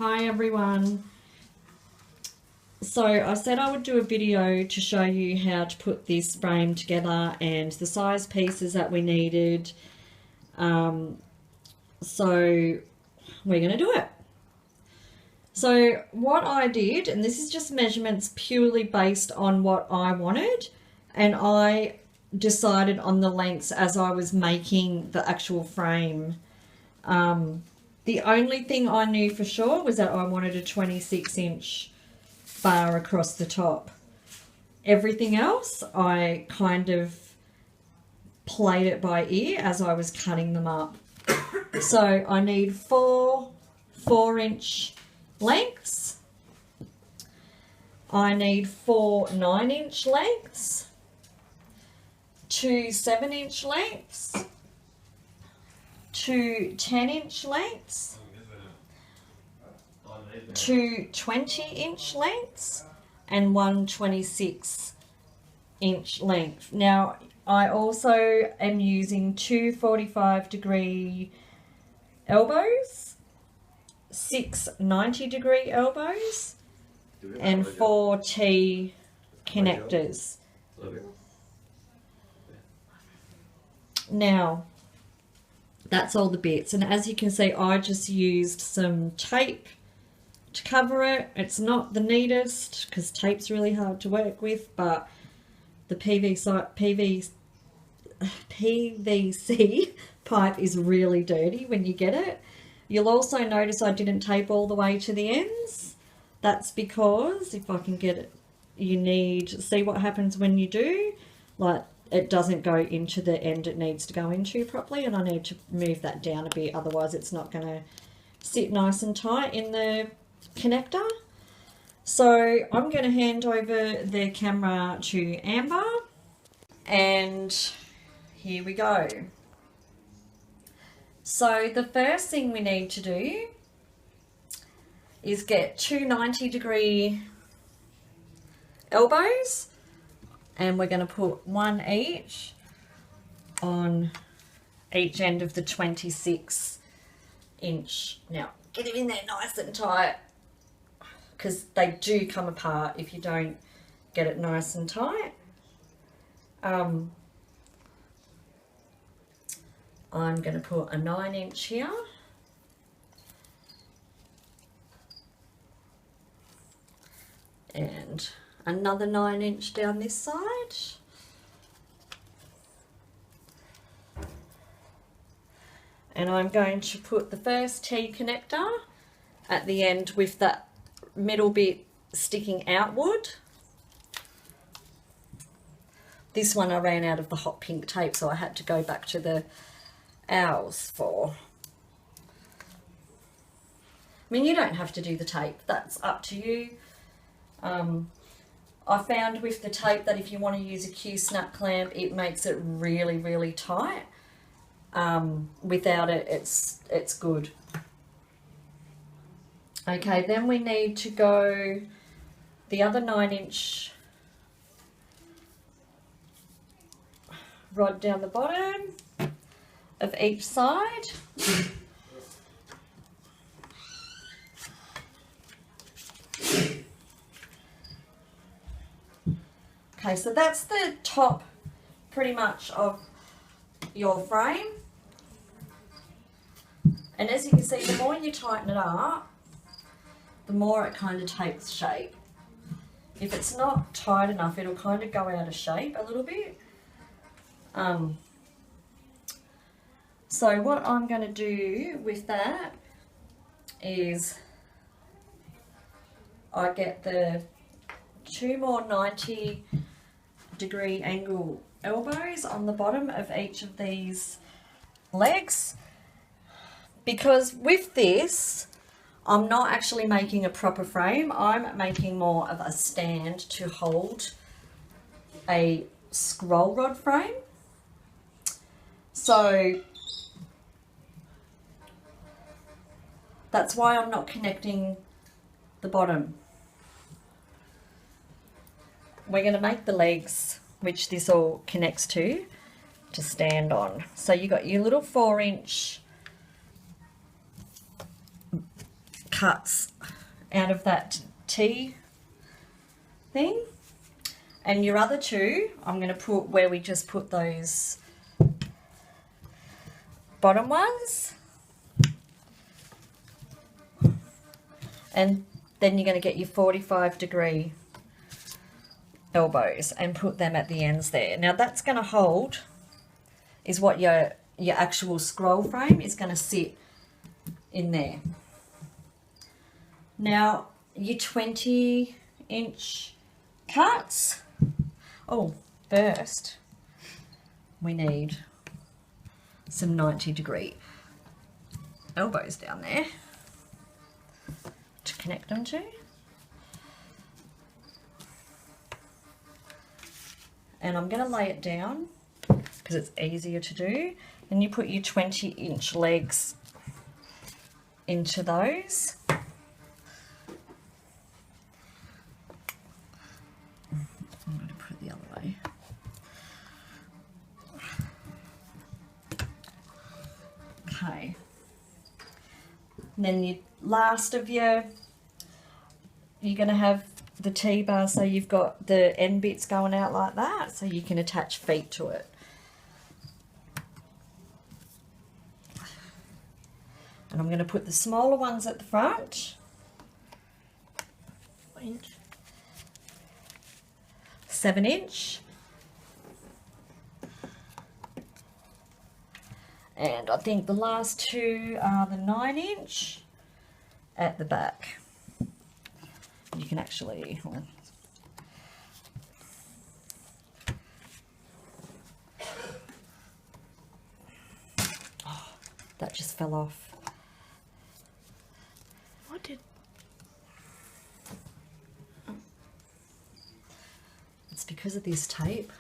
Hi everyone. So I said I would do a video to show you how to put this frame together and the size pieces that we needed. So we're going to do it. So what I did, and this is just measurements purely based on what I wanted, and I decided on the lengths as I was making the actual frame. The only thing I knew for sure was that I wanted a 26-inch bar across the top. Everything else, I kind of played it by ear as I was cutting them up. So I need four 4-inch lengths. I need 4 9-inch lengths, 2 7-inch lengths, 2 10-inch lengths, 2 20-inch lengths, and 1 26-inch length. Now, I also am using 2 45-degree elbows, 6 90-degree elbows, and 4 T connectors. Now, that's all the bits, and as you can see, I just used some tape to cover it. It's not the neatest because tape's really hard to work with, but the PVC pipe is really dirty when you get it. You'll also notice I didn't tape all the way to the ends. That's because, if I can get it, you need to see what happens when you do. Like, it doesn't go into the end it needs to go into properly, and I need to move that down a bit, otherwise it's not going to sit nice and tight in the connector. So I'm going to hand over the camera to Amber, and here we go. So the first thing we need to do is get 2 90-degree elbows, and we're going to put one each on each end of the 26-inch. Now, get it in there nice and tight, because they do come apart if you don't get it nice and tight. I'm going to put a 9-inch here. And another 9-inch down this side. And I'm going to put the first T connector at the end with that middle bit sticking outward. This one I ran out of the hot pink tape, so I had to go back to the owls for. I mean, you don't have to do the tape, that's up to you. I found with the tape that if you want to use a Q-snap clamp, it makes it really, really tight. Without it, it's good. Okay, then we need to go the other 9-inch rod down the bottom of each side. Okay, so that's the top pretty much of your frame. And as you can see, the more you tighten it up, the more it kind of takes shape. If it's not tight enough, it'll kind of go out of shape a little bit. So what I'm going to do with that is I get the 2 more 90-degree angle elbows on the bottom of each of these legs, because with this I'm not actually making a proper frame, I'm making more of a stand to hold a scroll rod frame. So that's why I'm not connecting the bottom. We're going to make the legs, which this all connects to stand on. So you got your little 4-inch cuts out of that T thing. And your other two, I'm going to put where we just put those bottom ones. And then you're going to get your 45-degree elbows and put them at the ends there. Now that's going to hold, is what your actual scroll frame is going to sit in there. Now your 20-inch cuts. Oh, first we need some 90-degree elbows down there to connect them to. And I'm going to lay it down because it's easier to do. Then you put your 20-inch legs into those. I'm going to put it the other way. Okay. And then your last of you're going to have the T-bar, so you've got the end bits going out like that, so you can attach feet to it. And I'm going to put the smaller ones at the front. 7-inch. And I think the last two are the 9-inch at the back. You can actually, oh, that just fell off. What did? It's because of this tape.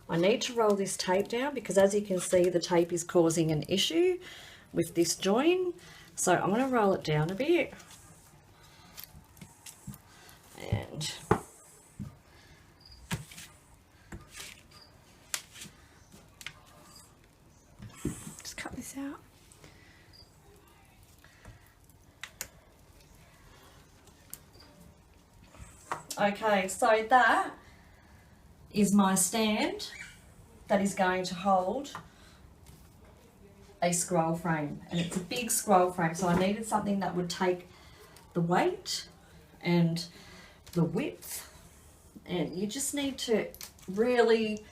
I need to roll this tape down because, as you can see, the tape is causing an issue with this join. So I'm going to roll it down a bit. And Just cut this out. okay, so that is my stand that is going to hold a scroll frame, and it's a big scroll frame, so I needed something that would take the weight and the width, and you just need to really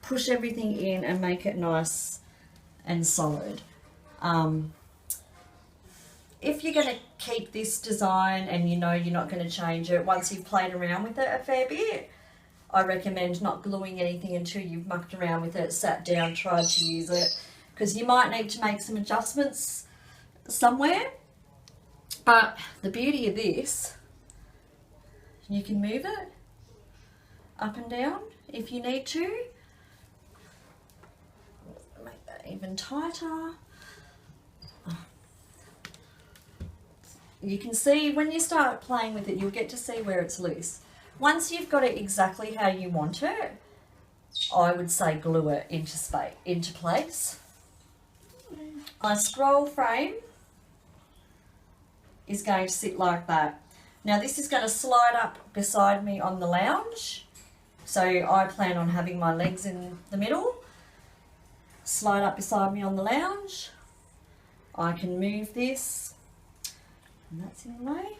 push everything in and make it nice and solid. If you're going to keep this design and you know you're not going to change it once you've played around with it a fair bit, I recommend not gluing anything until you've mucked around with it, sat down, tried to use it, because you might need to make some adjustments somewhere. But the beauty of this, you can move it up and down if you need to. Make that even tighter. You can see when you start playing with it, you'll get to see where it's loose. Once you've got it exactly how you want it, I would say glue it into place. My scroll frame is going to sit like that. Now this is going to slide up beside me on the lounge, so I plan on having my legs in the middle. Slide up beside me on the lounge. I can move this, and that's in the way.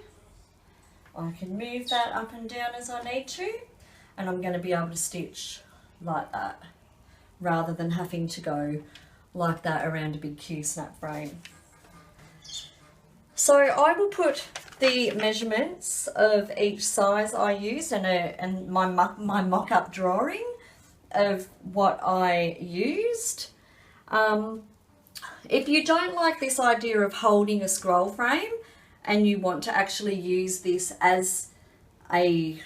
I can move that up and down as I need to, and I'm going to be able to stitch like that rather than having to go like that around a big Q-snap frame. So I will put the measurements of each size I used and my mock-up drawing of what I used. If you don't like this idea of holding a scroll frame and you want to actually use this as a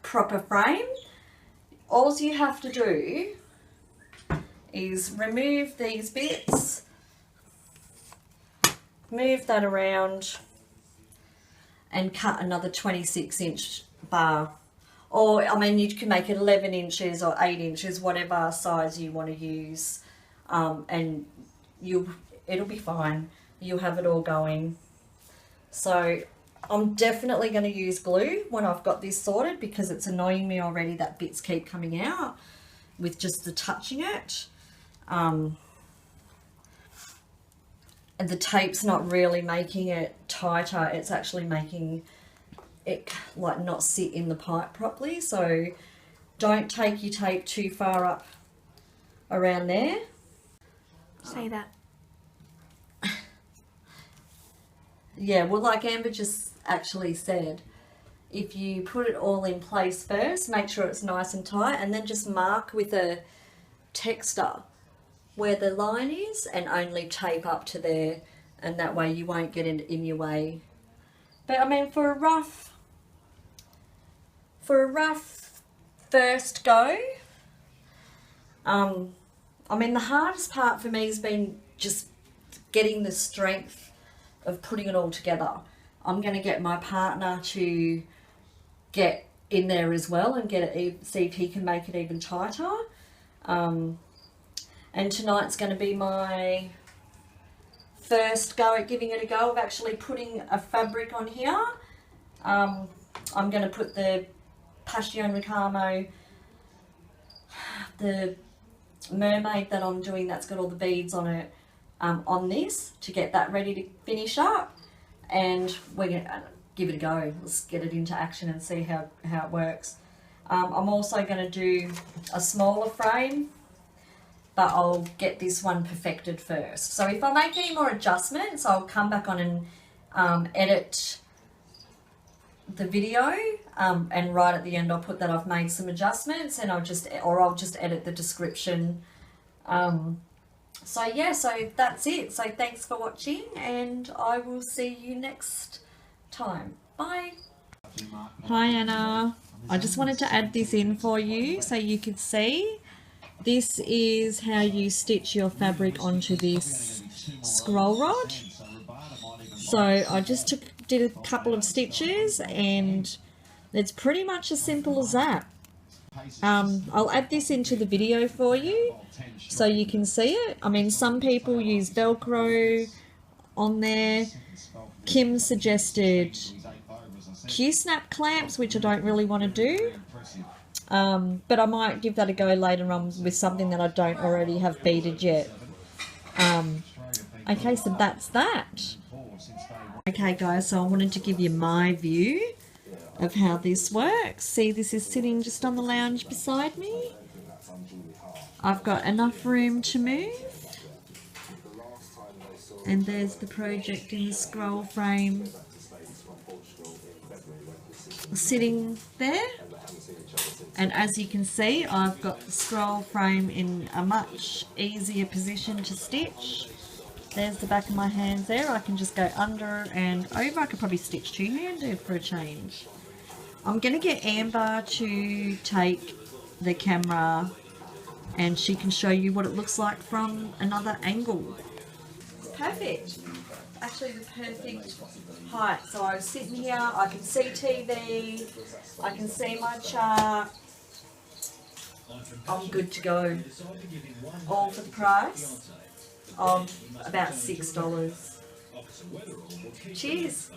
proper frame, all you have to do is remove these bits, move that around and cut another 26-inch bar. Or, I mean, you can make it 11 inches or 8 inches, whatever size you want to use, and it'll be fine. You'll have it all going. So I'm definitely going to use glue when I've got this sorted, because it's annoying me already that bits keep coming out with just the touching it. And the tape's not really making it tighter, it's actually making it like not sit in the pipe properly. So don't take your tape too far up around there. Say that. Yeah, well, like Amber just actually said, if you put it all in place first, make sure it's nice and tight, and then just mark with a texter where the line is and only tape up to there, and that way you won't get it in your way. But I mean, for a rough first go, I mean, the hardest part for me has been just getting the strength of putting it all together. I'm going to get my partner to get in there as well and get it, see if he can make it even tighter. And tonight's going to be my first go at giving it a go of actually putting a fabric on here. I'm going to put the Passion Ricamo, the mermaid that I'm doing that's got all the beads on it, on this to get that ready to finish up, and we're going to give it a go. Let's get it into action and see how it works. I'm also going to do a smaller frame, but I'll get this one perfected first. So if I make any more adjustments, I'll come back on and edit the video, and right at the end I'll put that I've made some adjustments, and I'll just edit the description. So yeah, so that's it. So thanks for watching, and I will see you next time. Bye. Hi Anna. I just wanted to add this in for you so you could see. This is how you stitch your fabric onto this scroll rod. So I just did a couple of stitches, and it's pretty much as simple as that. I'll add this into the video for you so you can see it. I mean, some people use Velcro on there. Kim suggested Q-snap clamps, which I don't really want to do. But I might give that a go later on with something that I don't already have beaded yet. Okay, so that's that. Okay guys, so I wanted to give you my view of how this works. See, this is sitting just on the lounge beside me. I've got enough room to move. And there's the project in the scroll frame sitting there. And as you can see, I've got the scroll frame in a much easier position to stitch. There's the back of my hands there. I can just go under and over. I could probably stitch two-handed for a change. I'm going to get Amber to take the camera and she can show you what it looks like from another angle. Perfect. Actually the perfect height. So I was sitting here, I can see TV, I can see my chart. I'm good to go. All for the price of about $6. Cheers.